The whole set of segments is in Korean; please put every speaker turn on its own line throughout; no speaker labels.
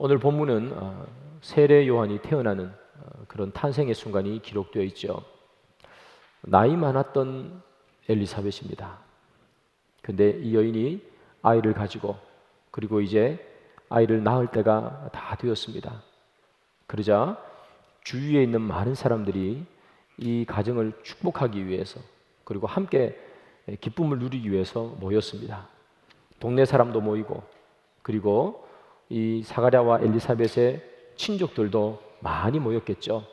오늘 본문은 세례 요한이 태어나는 그런 탄생의 순간이 기록되어 있죠. 나이 많았던 엘리사벳입니다. 근데 이 여인이 아이를 가지고 그리고 이제 아이를 낳을 때가 다 되었습니다. 그러자 주위에 있는 많은 사람들이 이 가정을 축복하기 위해서 그리고 함께 기쁨을 누리기 위해서 모였습니다. 동네 사람도 모이고 그리고 이 사가랴와 엘리사벳의 친족들도 많이 모였겠죠.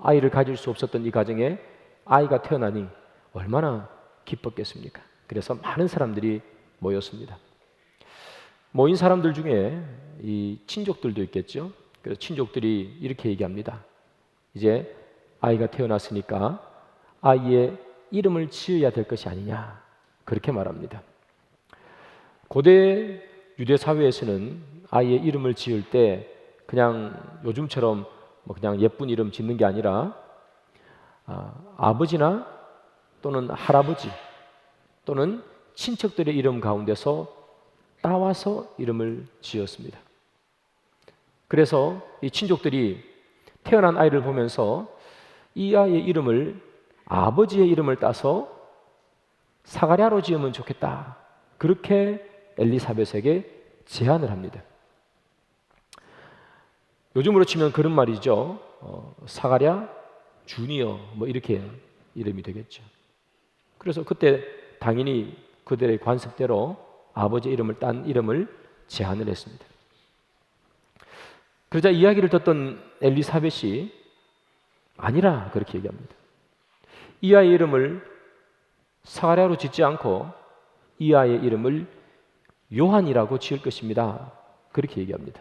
아이를 가질 수 없었던 이 가정에 아이가 태어나니 얼마나 기뻤겠습니까? 그래서 많은 사람들이 모였습니다. 모인 사람들 중에 이 친족들도 있겠죠. 그래서 친족들이 이렇게 얘기합니다. 이제 아이가 태어났으니까 아이의 이름을 지어야 될 것이 아니냐, 그렇게 말합니다. 고대 유대 사회에서는 아이의 이름을 지을 때 그냥 요즘처럼 그냥 예쁜 이름 짓는 게 아니라 아버지나 또는 할아버지 또는 친척들의 이름 가운데서 따와서 이름을 지었습니다. 그래서 이 친족들이 태어난 아이를 보면서 이 아이의 이름을 아버지의 이름을 따서 사가랴로 지으면 좋겠다, 그렇게 엘리사벳에게 제안을 합니다. 요즘으로 치면 그런 말이죠. 사가랴 주니어 이렇게 이름이 되겠죠. 그래서 그때 당연히 그들의 관습대로 아버지의 이름을 딴 이름을 제안을 했습니다. 그러자 이야기를 듣던 엘리사벳이 아니라 그렇게 얘기합니다. 이 아이의 이름을 사가랴로 짓지 않고 이 아이의 이름을 요한이라고 지을 것입니다, 그렇게 얘기합니다.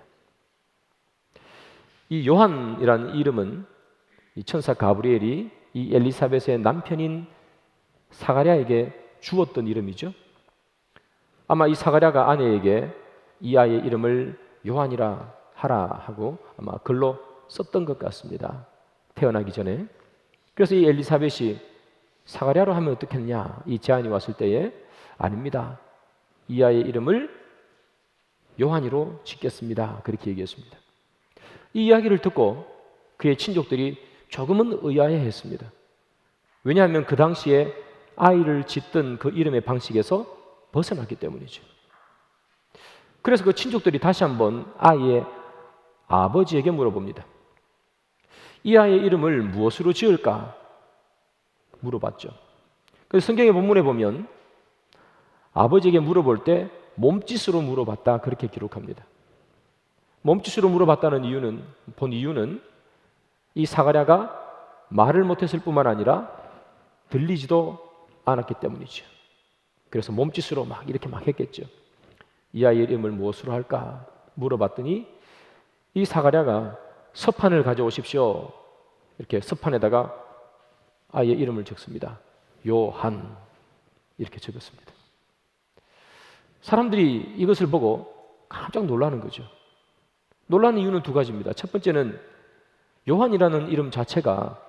이 요한이라는 이름은 이 천사 가브리엘이 이 엘리사벳의 남편인 사가랴에게 주었던 이름이죠. 아마 이 사가랴가 아내에게 이 아이의 이름을 요한이라 하라 하고 아마 글로 썼던 것 같습니다, 태어나기 전에. 그래서 이 엘리사벳이 사가랴로 하면 어떻겠냐, 이 제안이 왔을 때에 아닙니다, 이 아이의 이름을 요한이로 짓겠습니다, 그렇게 얘기했습니다. 이 이야기를 듣고 그의 친족들이 조금은 의아해했습니다. 왜냐하면 그 당시에 아이를 짓던 그 이름의 방식에서 벗어났기 때문이죠. 그래서 그 친족들이 다시 한번 아이의 아버지에게 물어봅니다. 이 아이의 이름을 무엇으로 지을까 물어봤죠. 그래서 성경의 본문에 보면 아버지에게 물어볼 때 몸짓으로 물어봤다, 그렇게 기록합니다. 몸짓으로 물어봤다는 이유는 이 사가랴가 말을 못했을 뿐만 아니라 들리지도 않았기 때문이죠. 그래서 몸짓으로 이렇게 했겠죠. 이 아이의 이름을 무엇으로 할까 물어봤더니 이 사가랴가 서판을 가져오십시오, 이렇게 서판에다가 아이의 이름을 적습니다. 요한, 이렇게 적었습니다. 사람들이 이것을 보고 깜짝 놀라는 거죠. 놀라는 이유는 두 가지입니다. 첫 번째는 요한이라는 이름 자체가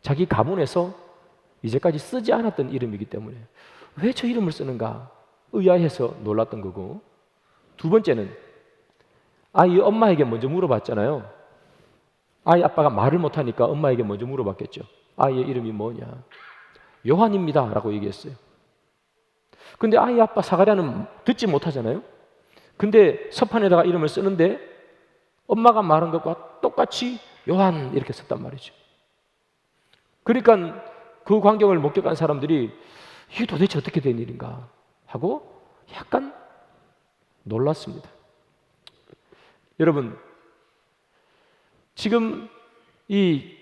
자기 가문에서 이제까지 쓰지 않았던 이름이기 때문에 왜 저 이름을 쓰는가 의아해서 놀랐던 거고, 두 번째는 아이 엄마에게 먼저 물어봤잖아요. 아이 아빠가 말을 못하니까 엄마에게 먼저 물어봤겠죠. 아이의 이름이 뭐냐? 요한입니다 라고 얘기했어요. 근데 아이 아빠 사가랴는 듣지 못하잖아요. 근데 서판에다가 이름을 쓰는데 엄마가 말한 것과 똑같이 요한 이렇게 썼단 말이죠. 그러니까 그 광경을 목격한 사람들이 이게 도대체 어떻게 된 일인가 하고 약간 놀랐습니다. 여러분, 지금 이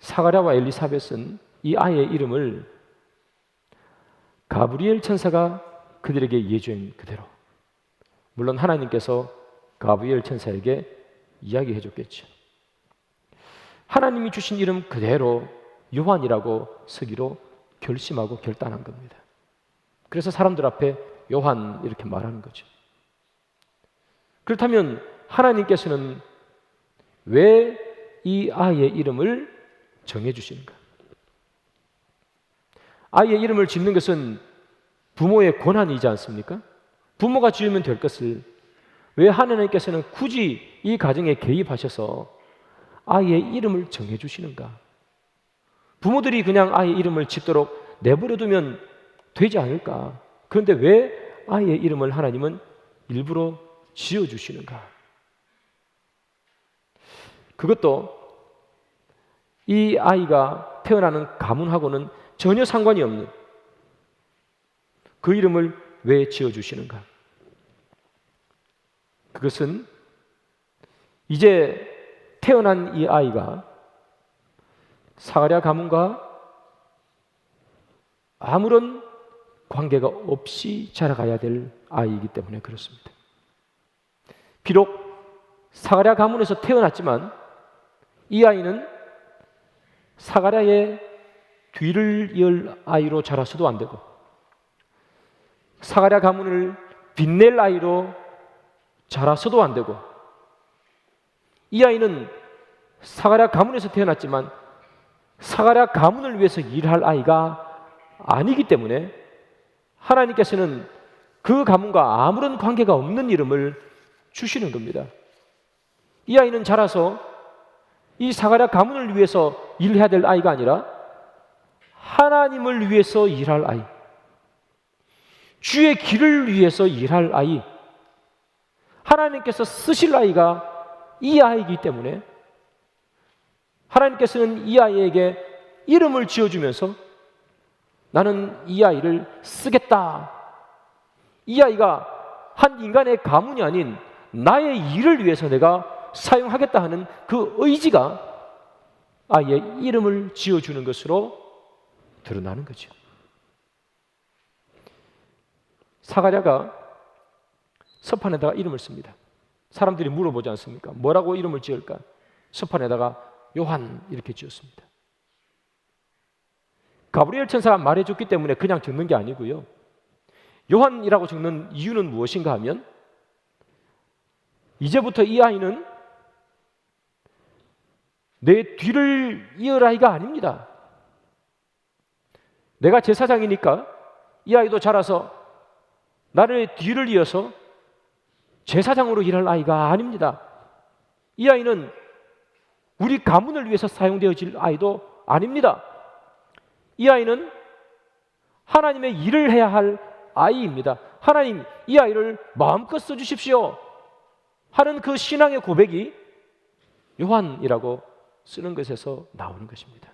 사가랴와 엘리사벳은 이 아이의 이름을 가브리엘 천사가 그들에게 예주한 그대로, 물론 하나님께서 가브리엘 천사에게 이야기해 줬겠죠. 하나님이 주신 이름 그대로 요한이라고 쓰기로 결심하고 결단한 겁니다. 그래서 사람들 앞에 요한 이렇게 말하는 거죠. 그렇다면 하나님께서는 왜 이 아이의 이름을 정해주시는가? 아이의 이름을 짓는 것은 부모의 권한이지 않습니까? 부모가 지으면 될 것을 왜 하나님께서는 굳이 이 가정에 개입하셔서 아이의 이름을 정해주시는가? 부모들이 그냥 아이의 이름을 짓도록 내버려두면 되지 않을까? 그런데 왜 아이의 이름을 하나님은 일부러 지어주시는가? 그것도 이 아이가 태어나는 가문하고는 전혀 상관이 없는 그 이름을 왜 지어주시는가? 그것은 이제 태어난 이 아이가 사가랴 가문과 아무런 관계가 없이 자라가야 될 아이이기 때문에 그렇습니다. 비록 사가랴 가문에서 태어났지만 이 아이는 사가랴의 뒤를 이을 아이로 자라서도 안 되고 사가랴 가문을 빛낼 아이로 자라서도 안 되고 이 아이는 사가랴 가문에서 태어났지만 사가랴 가문을 위해서 일할 아이가 아니기 때문에 하나님께서는 그 가문과 아무런 관계가 없는 이름을 주시는 겁니다. 이 아이는 자라서 이 사가랴 가문을 위해서 일해야 될 아이가 아니라 하나님을 위해서 일할 아이, 주의 길을 위해서 일할 아이, 하나님께서 쓰실 아이가 이 아이이기 때문에 하나님께서는 이 아이에게 이름을 지어주면서 나는 이 아이를 쓰겠다. 이 아이가 한 인간의 가문이 아닌 나의 일을 위해서 내가 사용하겠다 하는 그 의지가 아이의 이름을 지어주는 것으로 드러나는 거죠. 사가랴가 서판에다가 이름을 씁니다. 사람들이 물어보지 않습니까? 뭐라고 이름을 지을까? 서판에다가 요한 이렇게 지었습니다. 가브리엘 천사가 말해줬기 때문에 그냥 적는 게 아니고요. 요한이라고 적는 이유는 무엇인가 하면 이제부터 이 아이는 내 뒤를 이을 아이가 아닙니다. 내가 제사장이니까 이 아이도 자라서 나를 뒤를 이어서 제사장으로 일할 아이가 아닙니다. 이 아이는 우리 가문을 위해서 사용되어질 아이도 아닙니다. 이 아이는 하나님의 일을 해야 할 아이입니다. 하나님, 이 아이를 마음껏 써주십시오 하는 그 신앙의 고백이 요한이라고 쓰는 것에서 나오는 것입니다.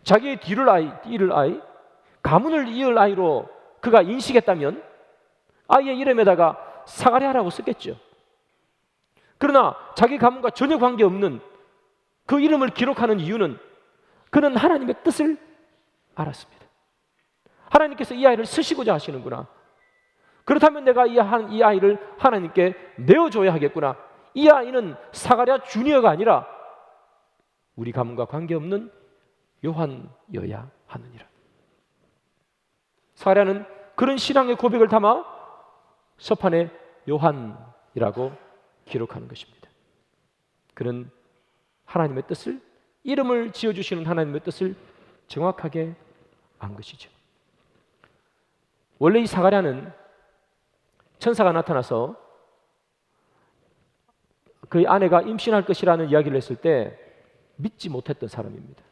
자기의 뒤를 이을 아이, 가문을 이을 아이로 그가 인식했다면 아이의 이름에다가 사가랴라고 썼겠죠. 그러나 자기 가문과 전혀 관계없는 그 이름을 기록하는 이유는 그는 하나님의 뜻을 알았습니다. 하나님께서 이 아이를 쓰시고자 하시는구나. 그렇다면 내가 이 아이를 하나님께 내어줘야 하겠구나. 이 아이는 사가랴 주니어가 아니라 우리 가문과 관계없는 요한이어야 하느니라. 사가랴는 그런 신앙의 고백을 담아 서판에 요한이라고 기록하는 것입니다. 그는 하나님의 뜻을, 이름을 지어주시는 하나님의 뜻을 정확하게 안 것이죠. 원래 이 사가랴는 천사가 나타나서 그의 아내가 임신할 것이라는 이야기를 했을 때 믿지 못했던 사람입니다.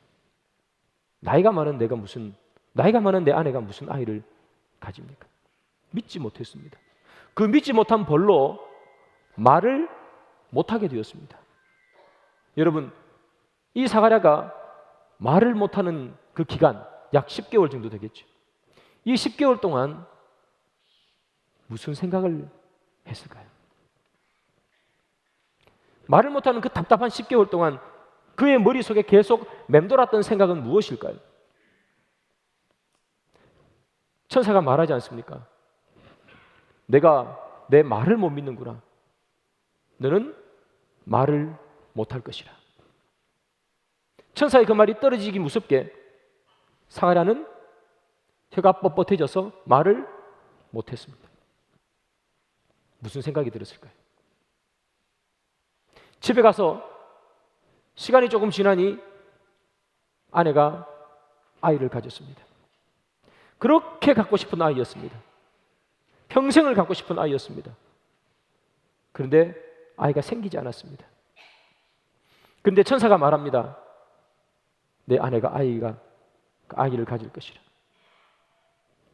나이가 많은 내 아내가 무슨 아이를 가집니까? 믿지 못했습니다. 그 믿지 못한 벌로 말을 못하게 되었습니다. 여러분, 이 사가랴가 말을 못하는 그 기간 약 10개월 정도 되겠죠. 이 10개월 동안 무슨 생각을 했을까요? 말을 못하는 그 답답한 10개월 동안 그의 머릿속에 계속 맴돌았던 생각은 무엇일까요? 천사가 말하지 않습니까? 내가 내 말을 못 믿는구나. 너는 말을 못할 것이라. 천사의 그 말이 떨어지기 무섭게 사가랴는 혀가 뻣뻣해져서 말을 못했습니다. 무슨 생각이 들었을까요? 집에 가서 시간이 조금 지나니 아내가 아이를 가졌습니다. 그렇게 갖고 싶은 아이였습니다. 평생을 갖고 싶은 아이였습니다. 그런데 아이가 생기지 않았습니다. 그런데 천사가 말합니다. 내 아내가 아이를 가질 것이라.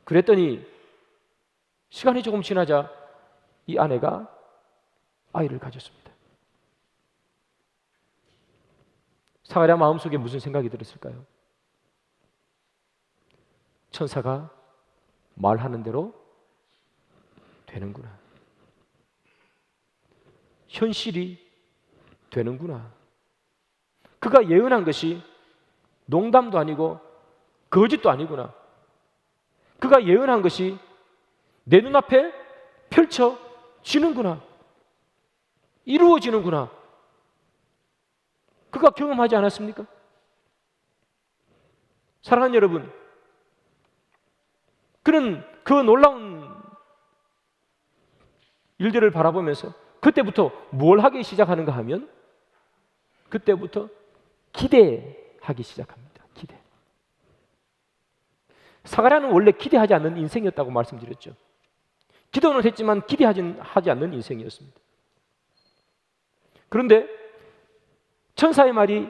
그랬더니 시간이 조금 지나자 이 아내가 아이를 가졌습니다. 사가랴 마음속에 무슨 생각이 들었을까요? 천사가 말하는 대로 되는구나. 현실이 되는구나. 그가 예언한 것이 농담도 아니고 거짓도 아니구나. 그가 예언한 것이 내 눈앞에 펼쳐지는구나. 이루어지는구나. 그가 경험하지 않았습니까? 사랑하는 여러분, 그는 그 놀라운 일들을 바라보면서 그때부터 뭘 하기 시작하는가 하면 그때부터 기대하기 시작합니다. 기대. 사가랴는 원래 기대하지 않는 인생이었다고 말씀드렸죠. 기도는 했지만 기대하지 않는 인생이었습니다. 그런데 천사의 말이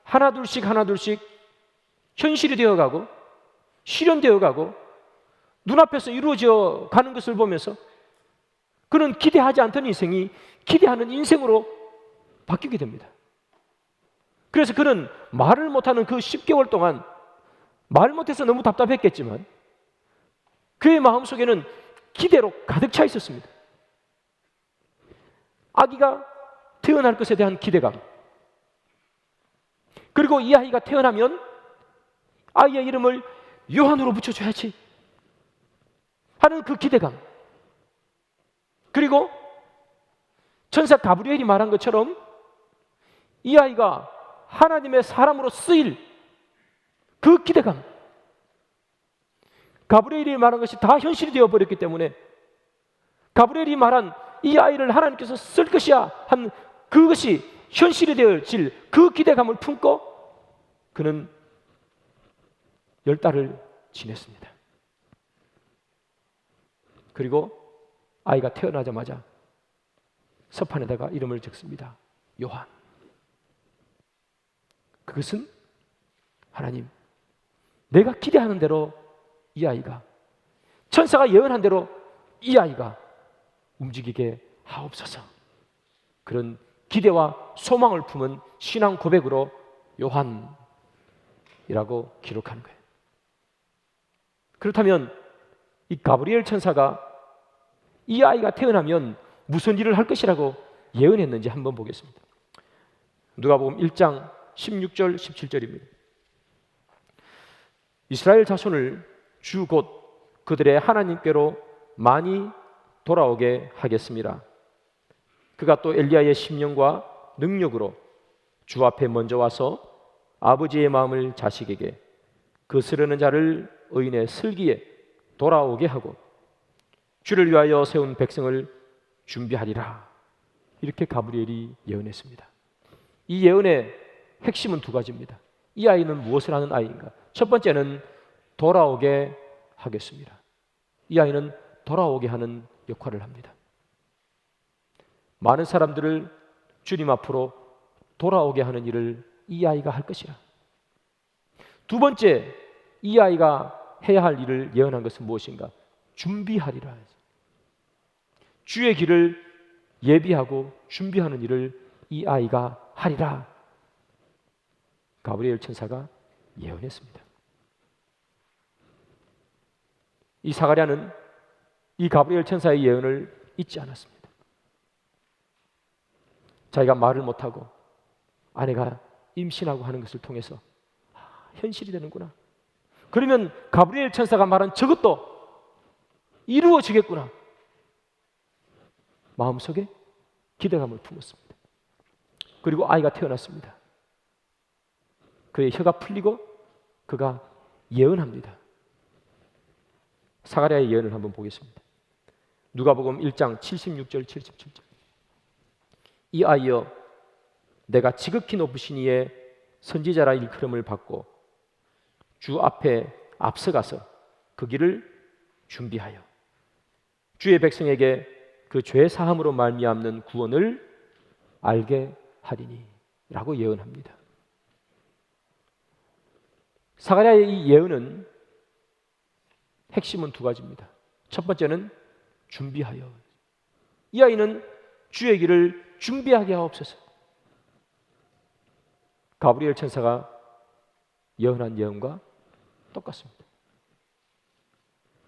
하나둘씩 현실이 되어가고 실현되어가고 눈앞에서 이루어져 가는 것을 보면서 그는 기대하지 않던 인생이 기대하는 인생으로 바뀌게 됩니다. 그래서 그는 말을 못하는 그 10개월 동안 말 못해서 너무 답답했겠지만 그의 마음속에는 기대로 가득 차 있었습니다. 아기가 태어날 것에 대한 기대감, 그리고 이 아이가 태어나면 아이의 이름을 요한으로 붙여줘야지 하는 그 기대감, 그리고 천사 가브리엘이 말한 것처럼 이 아이가 하나님의 사람으로 쓰일 그 기대감, 가브리엘이 말한 것이 다 현실이 되어버렸기 때문에 가브리엘이 말한 이 아이를 하나님께서 쓸 것이야 한 그것이 현실이 되어질 그 기대감을 품고 그는 10달을 지냈습니다. 그리고 아이가 태어나자마자 서판에다가 이름을 적습니다. 요한. 그것은 하나님, 내가 기대하는 대로 이 아이가, 천사가 예언한 대로 이 아이가 움직이게 하옵소서. 그런 기대와 소망을 품은 신앙 고백으로 요한이라고 기록하는 거예요. 그렇다면 이 가브리엘 천사가 이 아이가 태어나면 무슨 일을 할 것이라고 예언했는지 한번 보겠습니다. 누가복음 1장 16절 17절입니다. 이스라엘 자손을 주 곧 그들의 하나님께로 많이 돌아오게 하겠습니다. 그가 또 엘리야의 심령과 능력으로 주 앞에 먼저 와서 아버지의 마음을 자식에게, 거스르는 자를 의인의 슬기에 돌아오게 하고 주를 위하여 세운 백성을 준비하리라. 이렇게 가브리엘이 예언했습니다. 이 예언의 핵심은 두 가지입니다. 이 아이는 무엇을 하는 아이인가? 첫 번째는 돌아오게 하겠습니다. 이 아이는 돌아오게 하는 역할을 합니다. 많은 사람들을 주님 앞으로 돌아오게 하는 일을 이 아이가 할 것이라. 두 번째, 이 아이가 해야 할 일을 예언한 것은 무엇인가? 준비하리라. 주의 길을 예비하고 준비하는 일을 이 아이가 하리라. 가브리엘 천사가 예언했습니다. 이 사가랴는 이 가브리엘 천사의 예언을 잊지 않았습니다. 자기가 말을 못하고 아내가 임신하고 하는 것을 통해서 현실이 되는구나. 그러면 가브리엘 천사가 말한 저것도 이루어지겠구나. 마음속에 기대감을 품었습니다. 그리고 아이가 태어났습니다. 그의 혀가 풀리고 그가 예언합니다. 사가랴의 예언을 한번 보겠습니다. 누가복음 1장 76절 77절. 이 아이여, 내가 지극히 높으신 이의 선지자라 일컬음을 받고 주 앞에 앞서가서 그 길을 준비하여 주의 백성에게 그 죄 사함으로 말미암는 구원을 알게 하리니 라고 예언합니다. 사가랴의 이 예언은 핵심은 두 가지입니다. 첫 번째는 준비하여, 이 아이는 주의 길을 준비하게 하옵소서. 가브리엘 천사가 예언한 예언과 똑같습니다.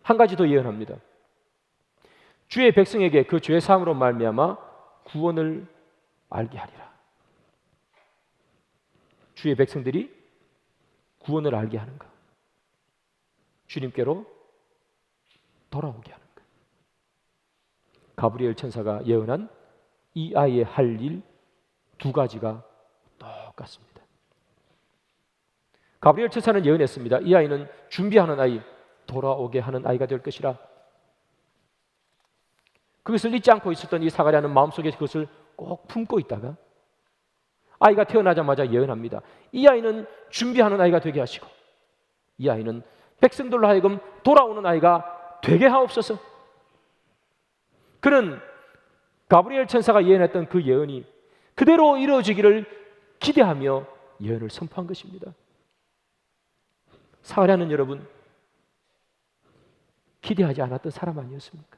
한 가지 더 예언합니다. 주의 백성에게 그 죄 사함으로 말미암아 구원을 알게 하리라. 주의 백성들이 구원을 알게 하는 것, 주님께로 돌아오게 하는 것. 가브리엘 천사가 예언한 이 아이의 할 일 두 가지가 똑같습니다. 가브리엘 천사는 예언했습니다. 이 아이는 준비하는 아이, 돌아오게 하는 아이가 될 것이라. 그것을 잊지 않고 있었던 이 사가랴는 마음속에 그것을 꼭 품고 있다가 아이가 태어나자마자 예언합니다. 이 아이는 준비하는 아이가 되게 하시고 이 아이는 백성들로 하여금 돌아오는 아이가 되게 하옵소서. 그는 가브리엘 천사가 예언했던 그 예언이 그대로 이루어지기를 기대하며 예언을 선포한 것입니다. 사가랴는 여러분 기대하지 않았던 사람 아니었습니까?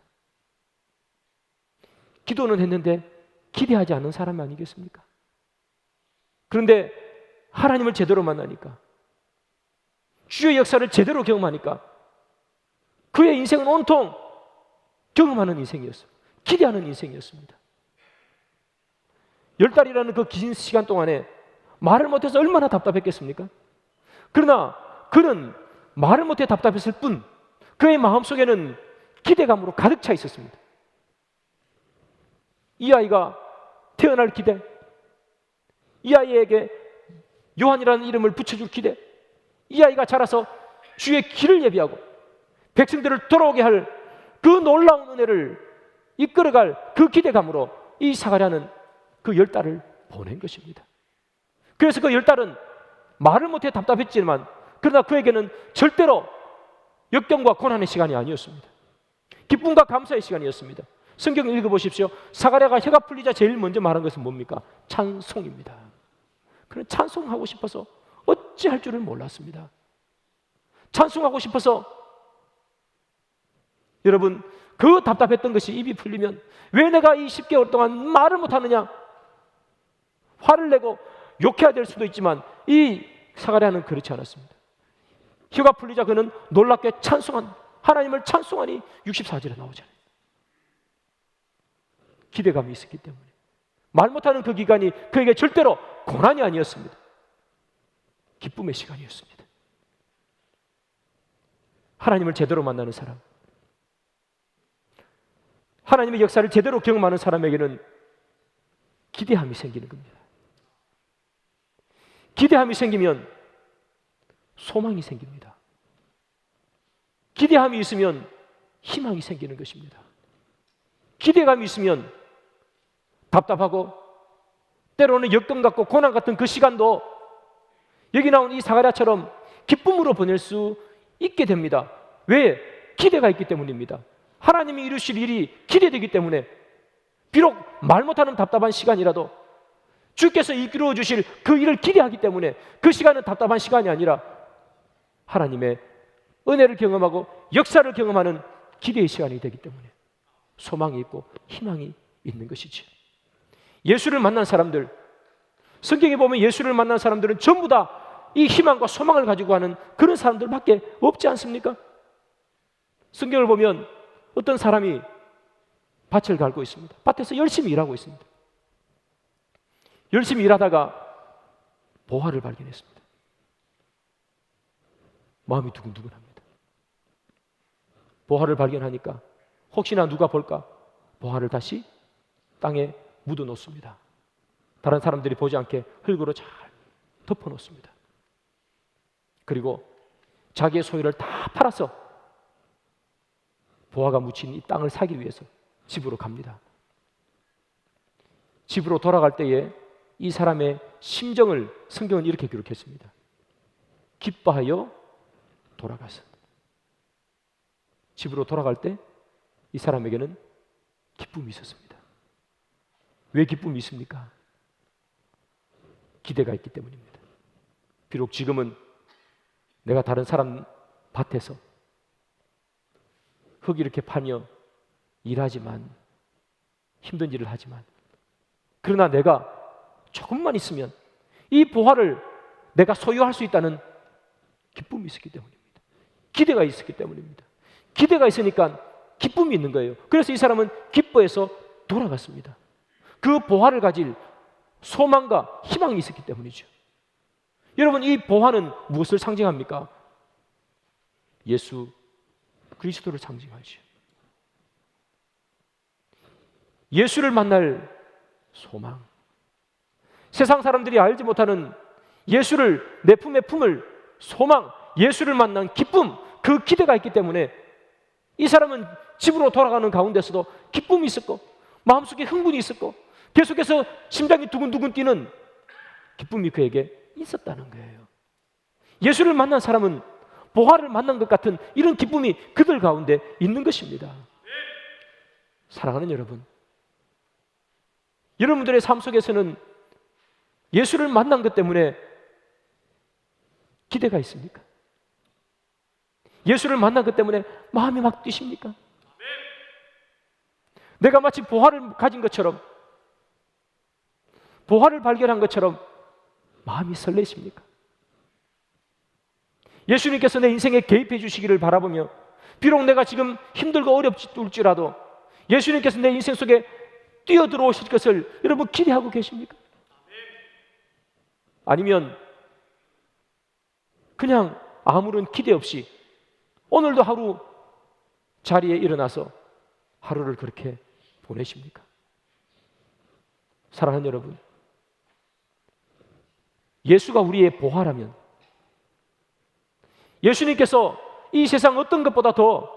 기도는 했는데 기대하지 않은 사람 아니겠습니까? 그런데 하나님을 제대로 만나니까, 주의 역사를 제대로 경험하니까 그의 인생은 온통 경험하는 인생이었어요. 기대하는 인생이었습니다. 10달이라는 그 긴 시간 동안에 말을 못해서 얼마나 답답했겠습니까? 그러나 그는 말을 못해 답답했을 뿐 그의 마음속에는 기대감으로 가득 차 있었습니다. 이 아이가 태어날 기대, 이 아이에게 요한이라는 이름을 붙여줄 기대, 이 아이가 자라서 주의 길을 예비하고 백성들을 돌아오게 할 그 놀라운 은혜를 이끌어갈 그 기대감으로 이 사가랴는 그 10달을 보낸 것입니다. 그래서 그 10달은 말을 못해 답답했지만 그러나 그에게는 절대로 역경과 고난의 시간이 아니었습니다. 기쁨과 감사의 시간이었습니다. 성경을 읽어보십시오. 사가랴가 혀가 풀리자 제일 먼저 말한 것은 뭡니까? 찬송입니다. 그는 찬송하고 싶어서 어찌할 줄을 몰랐습니다. 찬송하고 싶어서, 여러분 그 답답했던 것이 입이 풀리면 왜 내가 이 10개월 동안 말을 못하느냐, 화를 내고 욕해야 될 수도 있지만 이 사가랴는 그렇지 않았습니다. 혀가 풀리자 그는 놀랍게 찬송한, 하나님을 찬송하니 64절에 나오잖아요. 기대감이 있었기 때문에 말 못하는 그 기간이 그에게 절대로 고난이 아니었습니다. 기쁨의 시간이었습니다. 하나님을 제대로 만나는 사람, 하나님의 역사를 제대로 경험하는 사람에게는 기대함이 생기는 겁니다. 기대함이 생기면 소망이 생깁니다. 기대함이 있으면 희망이 생기는 것입니다. 기대감이 있으면 답답하고 때로는 역경 같고 고난 같은 그 시간도 여기 나온 이 사가랴처럼 기쁨으로 보낼 수 있게 됩니다. 왜? 기대가 있기 때문입니다. 하나님이 이루실 일이 기대되기 때문에 비록 말 못하는 답답한 시간이라도 주께서 이끌어 주실 그 일을 기대하기 때문에 그 시간은 답답한 시간이 아니라 하나님의 은혜를 경험하고 역사를 경험하는 기대의 시간이 되기 때문에 소망이 있고 희망이 있는 것이죠. 예수를 만난 사람들, 성경에 보면 예수를 만난 사람들은 전부 다 이 희망과 소망을 가지고 하는 그런 사람들밖에 없지 않습니까? 성경을 보면 어떤 사람이 밭을 갈고 있습니다. 밭에서 열심히 일하고 있습니다. 열심히 일하다가 보화를 발견했습니다. 마음이 두근두근합니다. 보화를 발견하니까 혹시나 누가 볼까 보화를 다시 땅에 묻어 놓습니다. 다른 사람들이 보지 않게 흙으로 잘 덮어 놓습니다. 그리고 자기의 소유를 다 팔아서 보화가 묻힌 이 땅을 사기 위해서 집으로 갑니다. 집으로 돌아갈 때에 이 사람의 심정을 성경은 이렇게 기록했습니다. 기뻐하여 돌아가서. 집으로 돌아갈 때 이 사람에게는 기쁨이 있었습니다. 왜 기쁨이 있습니까? 기대가 있기 때문입니다. 비록 지금은 내가 다른 사람 밭에서 흙 이렇게 파며 일하지만, 힘든 일을 하지만, 그러나 내가 조금만 있으면 이 보화를 내가 소유할 수 있다는 기쁨이 있었기 때문입니다. 기대가 있었기 때문입니다. 기대가 있으니까 기쁨이 있는 거예요. 그래서 이 사람은 기뻐해서 돌아갔습니다. 그 보화를 가질 소망과 희망이 있었기 때문이죠. 여러분, 이 보화는 무엇을 상징합니까? 예수 그리스도를 상징하죠. 예수를 만날 소망, 세상 사람들이 알지 못하는 예수를 내 품에 품을 소망, 예수를 만난 기쁨, 그 기대가 있기 때문에 이 사람은 집으로 돌아가는 가운데서도 기쁨이 있었고 마음속에 흥분이 있었고 계속해서 심장이 두근두근 뛰는 기쁨이 그에게 있었다는 거예요. 예수를 만난 사람은 보화를 만난 것 같은 이런 기쁨이 그들 가운데 있는 것입니다. 사랑하는 여러분, 여러분들의 삶 속에서는 예수를 만난 것 때문에 기대가 있습니까? 예수를 만난 것 때문에 마음이 막 뛰십니까? 내가 마치 보화를 가진 것처럼, 보화를 발견한 것처럼 마음이 설레십니까? 예수님께서 내 인생에 개입해 주시기를 바라보며, 비록 내가 지금 힘들고 어렵을지라도 예수님께서 내 인생 속에 뛰어들어오실 것을 여러분 기대하고 계십니까? 아니면 그냥 아무런 기대 없이 오늘도 하루 자리에 일어나서 하루를 그렇게 보내십니까? 사랑하는 여러분, 예수가 우리의 보화라면, 예수님께서 이 세상 어떤 것보다 더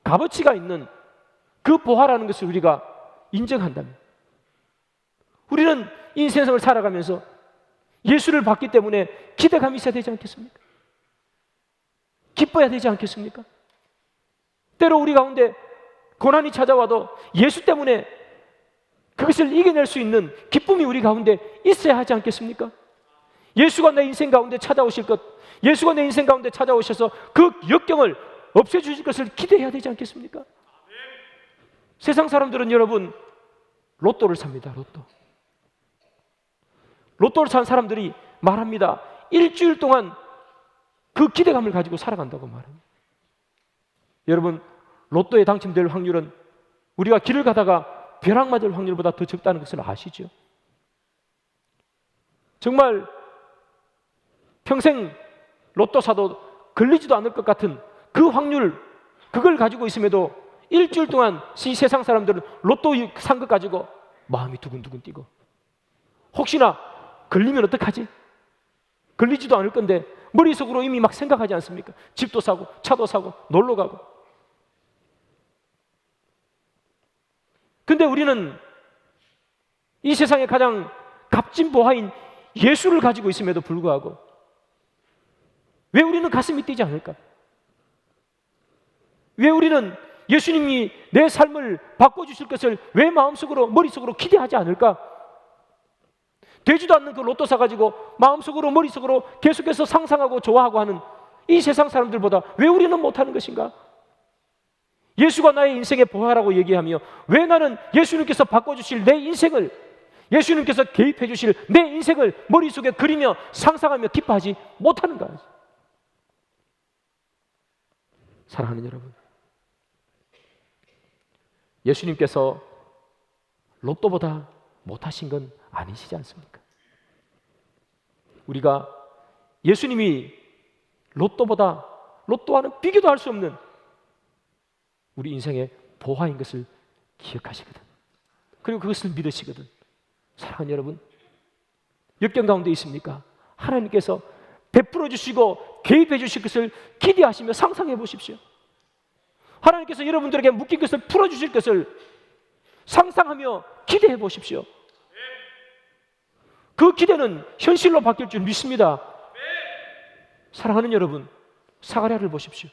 값어치가 있는 그 보화라는 것을 우리가 인정한다면, 우리는 인생을 살아가면서 예수를 받기 때문에 기대감이 있어야 되지 않겠습니까? 기뻐야 되지 않겠습니까? 때로 우리 가운데 고난이 찾아와도 예수 때문에 그것을 이겨낼 수 있는 기쁨이 우리 가운데 있어야 하지 않겠습니까? 예수가 내 인생 가운데 찾아오실 것, 예수가 내 인생 가운데 찾아오셔서 그 역경을 없애주실 것을 기대해야 되지 않겠습니까? 세상 사람들은 여러분 로또를 삽니다. 로또를 산 사람들이 말합니다. 일주일 동안 그 기대감을 가지고 살아간다고 말합니다. 여러분, 로또에 당첨될 확률은 우리가 길을 가다가 벼락 맞을 확률보다 더 적다는 것을 아시죠? 정말 평생 로또 사도 걸리지도 않을 것 같은 그 확률, 그걸 가지고 있음에도 일주일 동안 이 세상 사람들은 로또 산 것 가지고 마음이 두근두근 뛰고, 혹시나 걸리면 어떡하지? 걸리지도 않을 건데 머릿속으로 이미 막 생각하지 않습니까? 집도 사고 차도 사고 놀러 가고. 근데 우리는 이 세상에 가장 값진 보화인 예수를 가지고 있음에도 불구하고 왜 우리는 가슴이 뛰지 않을까? 왜 우리는 예수님이 내 삶을 바꿔주실 것을 왜 마음속으로 머릿속으로 기대하지 않을까? 되지도 않는 그 로또 사가지고 마음속으로 머릿속으로 계속해서 상상하고 좋아하고 하는 이 세상 사람들보다 왜 우리는 못하는 것인가? 예수가 나의 인생의 보화라고 얘기하며 왜 나는 예수님께서 바꿔주실 내 인생을, 예수님께서 개입해 주실 내 인생을 머릿속에 그리며 상상하며 기뻐하지 못하는가? 사랑하는 여러분, 예수님께서 로또보다 못하신 건 아니시지 않습니까? 우리가 예수님이 로또와는 비교도 할 수 없는 우리 인생의 보화인 것을 기억하시거든. 그리고 그것을 믿으시거든. 사랑하는 여러분, 역경 가운데 있습니까? 하나님께서 베풀어 주시고 개입해 주실 것을 기대하시며 상상해 보십시오. 하나님께서 여러분들에게 묶인 것을 풀어 주실 것을 상상하며 기대해 보십시오. 그 기대는 현실로 바뀔 줄 믿습니다. 사랑하는 여러분, 사가랴를 보십시오.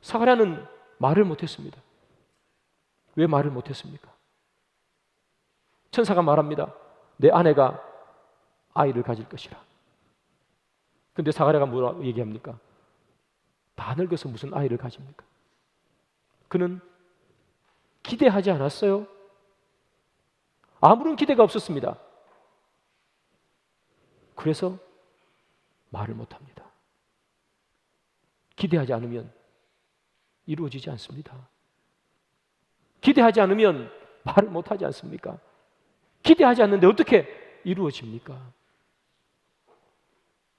사가랴는 말을 못했습니다. 왜 말을 못했습니까? 천사가 말합니다. 내 아내가 아이를 가질 것이라. 근데 사가랴가 뭐라고 얘기합니까? 다 늙어서 무슨 아이를 가집니까? 그는 기대하지 않았어요. 아무런 기대가 없었습니다. 그래서 말을 못합니다. 기대하지 않으면 이루어지지 않습니다. 기대하지 않으면 말을 못하지 않습니까? 기대하지 않는데 어떻게 이루어집니까?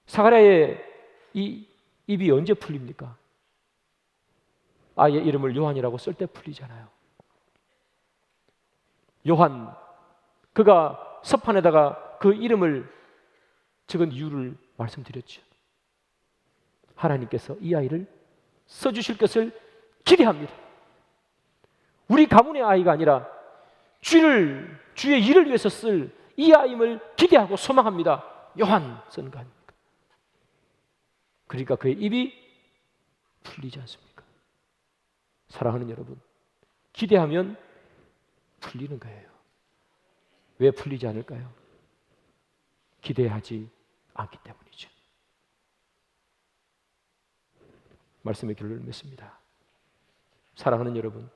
사가랴의 이 입이 언제 풀립니까? 아이의 이름을 요한이라고 쓸 때 풀리잖아요. 요한, 그가 서판에다가 그 이름을 적은 이유를 말씀드렸죠. 하나님께서 이 아이를 써주실 것을 기대합니다. 우리 가문의 아이가 아니라 주의 일을 위해서 쓸 이 아임을 기대하고 소망합니다. 요한 쓰는 거 아닙니까? 그러니까 그의 입이 풀리지 않습니까? 사랑하는 여러분, 기대하면 풀리는 거예요. 왜 풀리지 않을까요? 기대하지 않기 때문이죠. 말씀의 결론을 맺습니다. 사랑하는 여러분,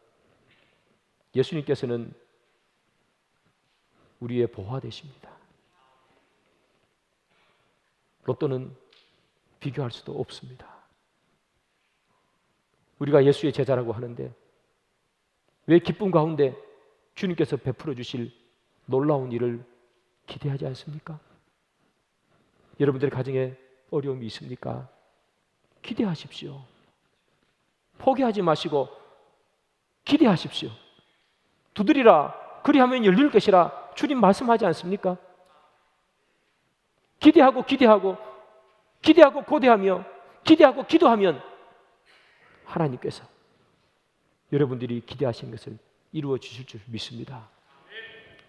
예수님께서는 우리의 보호가 되십니다. 로또는 비교할 수도 없습니다. 우리가 예수의 제자라고 하는데 왜 기쁨 가운데 주님께서 베풀어 주실 놀라운 일을 기대하지 않습니까? 여러분들의 가정에 어려움이 있습니까? 기대하십시오. 포기하지 마시고 기대하십시오. 두드리라 그리하면 열릴 것이라 주님 말씀하지 않습니까? 기대하고 고대하며 기대하고 기도하면 하나님께서 여러분들이 기대하신 것을 이루어 주실 줄 믿습니다.